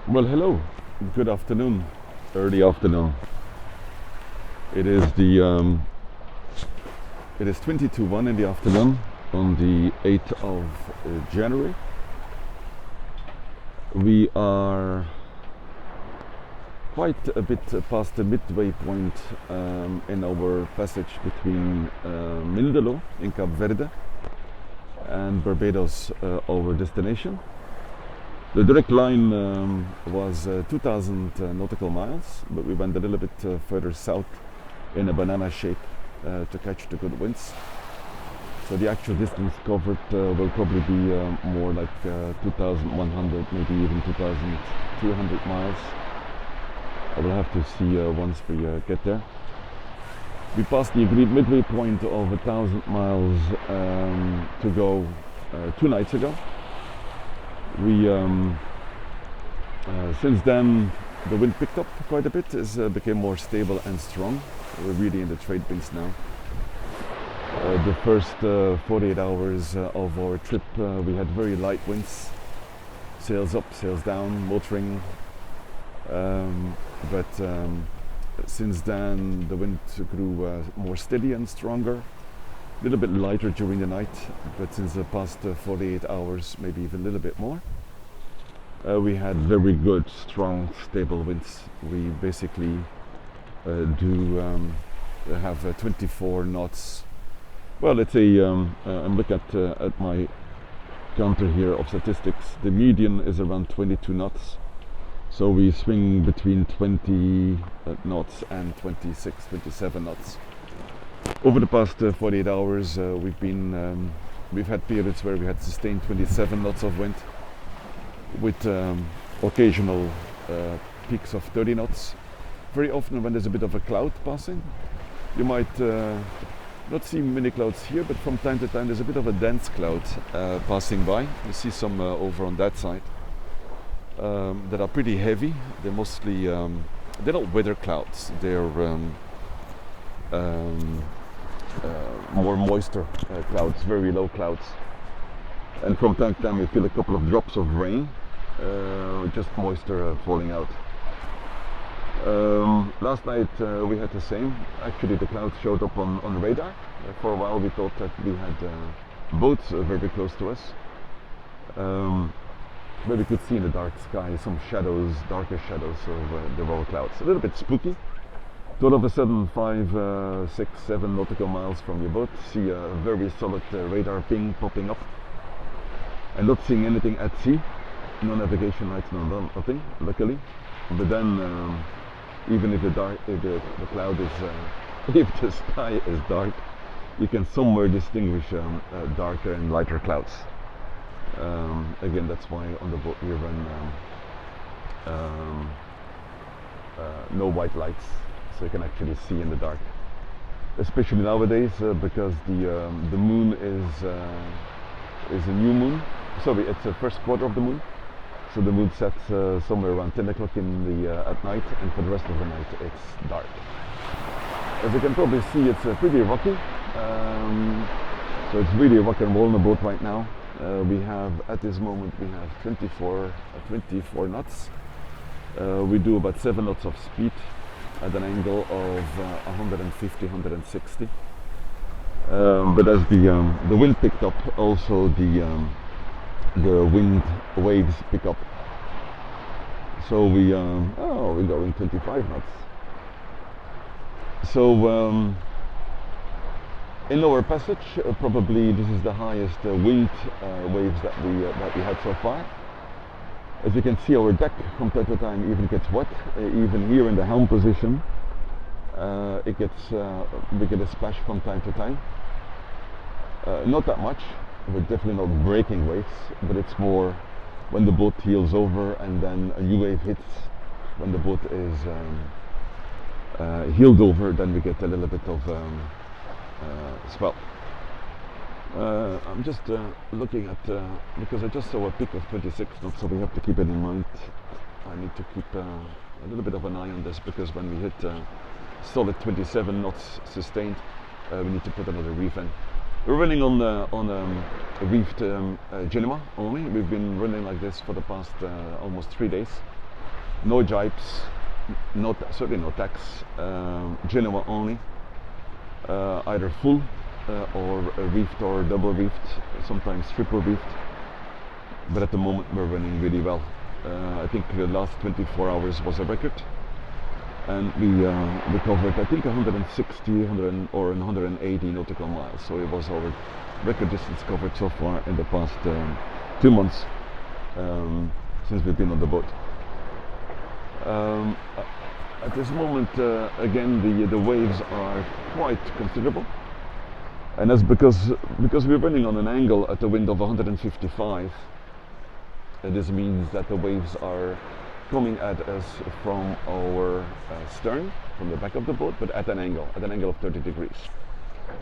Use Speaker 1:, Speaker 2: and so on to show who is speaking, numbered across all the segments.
Speaker 1: Well, hello. Good afternoon. Early afternoon. It is the it is 20 to 1 in the afternoon on the 8th of January. We are quite a bit past the midway point in our passage between Mindelo in Cape Verde and Barbados, our destination. The direct line was 2,000 nautical miles, but we went a little bit further south in a banana shape to catch the good winds. So the actual distance covered will probably be more like 2,100, maybe even 2,200 miles. I will have to see once we get there. We passed the agreed midway point of 1,000 miles to go 2 nights ago. We since then the wind picked up quite a bit, became more stable and strong. We're really in the trade winds now. The first 48 hours of our trip we had very light winds, sails up, sails down, motoring, but since then the wind grew more steady and stronger. A little bit lighter during the night, but since the past 48 hours, maybe even a little bit more, we had very good, strong, stable winds. We basically do have 24 knots. Well, let's say I'm looking at my counter here of statistics. The median is around 22 knots. So we swing between 20 knots and 26, 27 knots. Over the past 48 hours, we've had periods where we had sustained 27 knots of wind, with occasional peaks of 30 knots. Very often, when there's a bit of a cloud passing, you might not see many clouds here, but from time to time there's a bit of a dense cloud passing by. You see some over on that side that are pretty heavy. They're mostly they're not weather clouds. They're more moisture clouds, very low clouds, and from time to time you feel a couple of drops of rain, just moisture falling out. Last night we had the same. Actually the clouds showed up on radar. For a while we thought that we had boats very close to us, where we could see in the dark sky some shadows, darker shadows of the raw clouds. A little bit spooky. All of a sudden, 5, 6, 7 nautical miles from your boat, see a very solid radar ping popping up, and not seeing anything at sea. No navigation lights, no nothing, luckily. But then, even if the cloud is, if the sky is dark, you can somewhere distinguish darker and lighter clouds. Again, that's why on the boat we run no white lights, so you can actually see in the dark, especially nowadays because the moon is a new moon. Sorry, it's the first quarter of the moon, so the moon sets somewhere around 10 o'clock in the at night, and for the rest of the night it's dark. As you can probably see, it's pretty rocky, so it's really rock and roll on the boat right now. We have at this moment we have 24 knots. We do about 7 knots of speed at an angle of 150, 160. But as the wind picked up, also the wind waves pick up. So we're going 25 knots. So in our passage, probably this is the highest wind waves that we had so far. As you can see, our deck from time to time even gets wet. Even here in the helm position, we get a splash from time to time. Not that much. We're definitely not breaking waves, but it's more when the boat heels over and then a new wave hits. When the boat is heeled over, then we get a little bit of swell. I'm just looking at, because I just saw a peak of 26 knots, so we have to keep it in mind. I need to keep a little bit of an eye on this, because when we hit solid 27 knots sustained, we need to put another reef in. We're running on reefed Genema only. We've been running like this for the past almost 3 days. No jibes, certainly no tacks, Genoa only, either full or reefed or double reefed, sometimes triple reefed. But at the moment we're running really well. I think the last 24 hours was a record, and we covered I think 160, 100 or 180 nautical miles. So it was our record distance covered so far in the past 2 months since we've been on the boat. At this moment, again, the waves are quite considerable, and that's because we're running on an angle at a wind of 155. This means that the waves are coming at us from our stern, from the back of the boat, but at an angle of 30 degrees.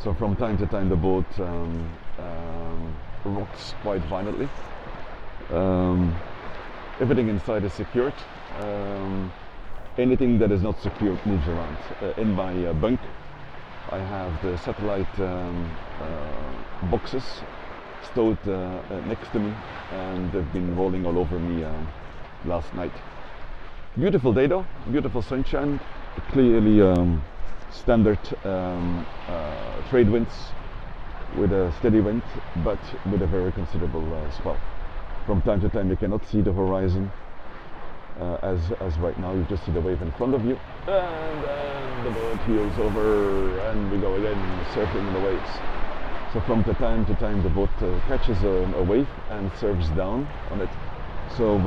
Speaker 1: So from time to time the boat rocks quite violently. Everything inside is secured. Anything that is not secured moves around. In my bunk I have the satellite boxes stowed next to me, and they've been rolling all over me last night. Beautiful day though, beautiful sunshine, clearly standard trade winds with a steady wind, but with a very considerable swell. From time to time you cannot see the horizon, as right now you just see the wave in front of you, and then the boat heels over and we go again surfing in the waves. So from time to time the boat catches a wave and surfs down on it. So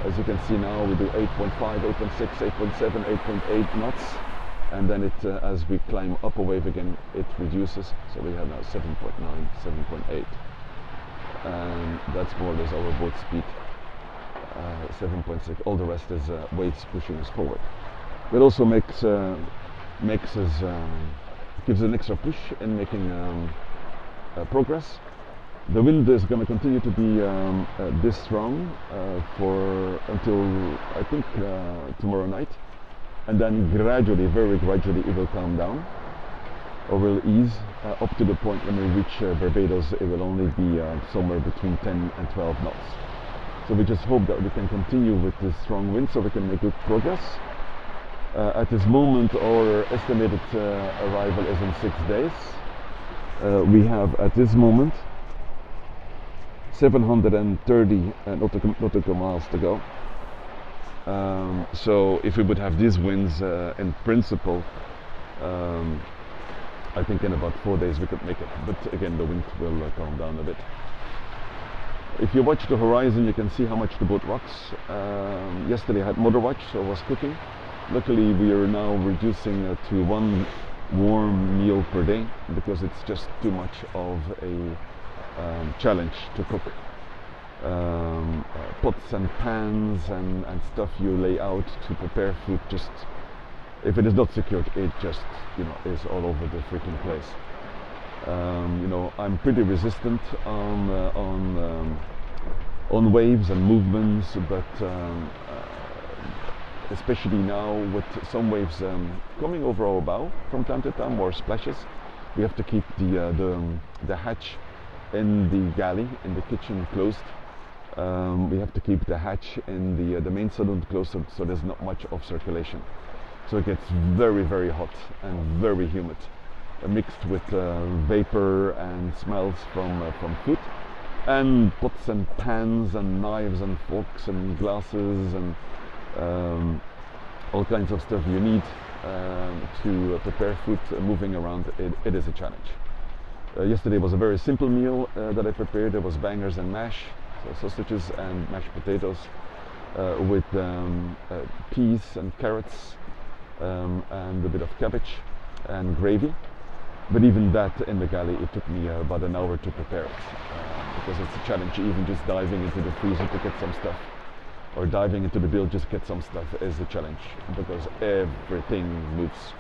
Speaker 1: as you can see now we do 8.5, 8.6, 8.7, 8.8 knots, and then it as we climb up a wave again it reduces. So we have now 7.9, 7.8, and that's more or less our boat speed. 7.6. All the rest is waves pushing us forward. It also makes us gives an extra push in making progress. The wind is going to continue to be this strong for until I think tomorrow night, and then gradually, very gradually, it will calm down or will ease up to the point when we reach Barbados. It will only be somewhere between 10 and 12 knots. So we just hope that we can continue with this strong wind so we can make good progress. At this moment our estimated arrival is in 6 days. We have at this moment 730 nautical miles to go. So if we would have these winds in principle, I think in about 4 days we could make it. But again, the wind will calm down a bit. If you watch the horizon, you can see how much the boat rocks. Yesterday I had motor watch, so I was cooking. Luckily we are now reducing to 1 warm meal per day because it's just too much of a challenge to cook. Pots and pans and stuff you lay out to prepare food, just if it is not secured, it just is all over the freaking place. I'm pretty resistant on waves and movements, but especially now with some waves coming over our bow from time to time, or splashes, we have to keep the hatch in the galley, in the kitchen, closed. We have to keep the hatch in the main saloon closed, so there's not much of circulation. So it gets very, very hot and very humid, mixed with vapor and smells from food, and pots and pans and knives and forks and glasses and all kinds of stuff you need to prepare food moving around. It is a challenge. Yesterday was a very simple meal that I prepared. There was bangers and mash, so sausages and mashed potatoes with peas and carrots and a bit of cabbage and gravy. But even that in the galley, it took me about an hour to prepare it because it's a challenge. Even just diving into the freezer to get some stuff, or diving into the bilge just get some stuff, is a challenge because everything moves.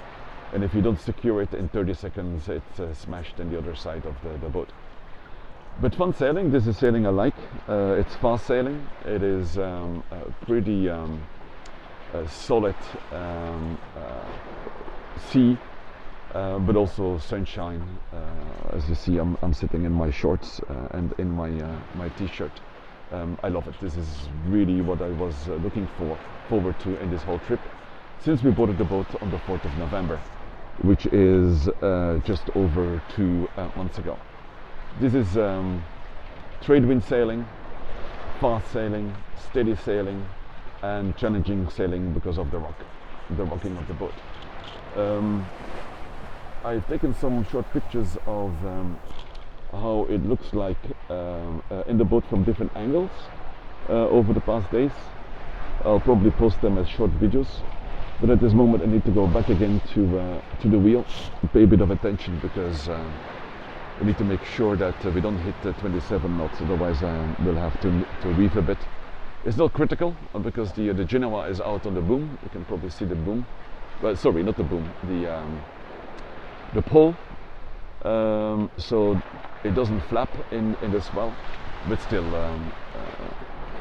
Speaker 1: And if you don't secure it in 30 seconds, it's smashed in the other side of the boat. But fun sailing. This is sailing I like. It's fast sailing. It is pretty solid sea. But also sunshine. As you see, I'm sitting in my shorts and in my t-shirt, I love it. This is really what I was looking forward to in this whole trip since we boarded the boat on the 4th of November, which is just over 2 months ago. This is trade wind sailing, fast sailing, steady sailing, and challenging sailing because of the rocking of the boat. I've taken some short pictures of how it looks like in the boat from different angles over the past days. I'll probably post them as short videos, but at this moment I need to go back again to the wheel, pay a bit of attention, because we need to make sure that we don't hit 27 knots, otherwise we'll have to reef a bit. It's not critical because the Genoa is out on the boom. You can probably see the boom. Well, sorry, not the boom, the pole. So it doesn't flap in the swell, but still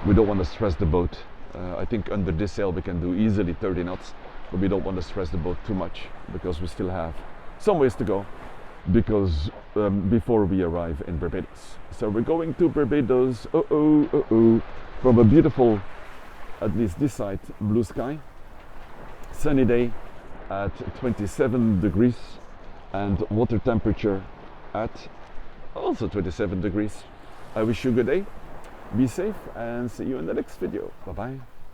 Speaker 1: we don't want to stress the boat. I think under this sail we can do easily 30 knots, but we don't want to stress the boat too much because we still have some ways to go before we arrive in Barbados. So we're going to Barbados, from a beautiful, at least this side, blue sky, sunny day at 27 degrees and water temperature at also 27 degrees. I wish you a good day, be safe, and see you in the next video. Bye bye.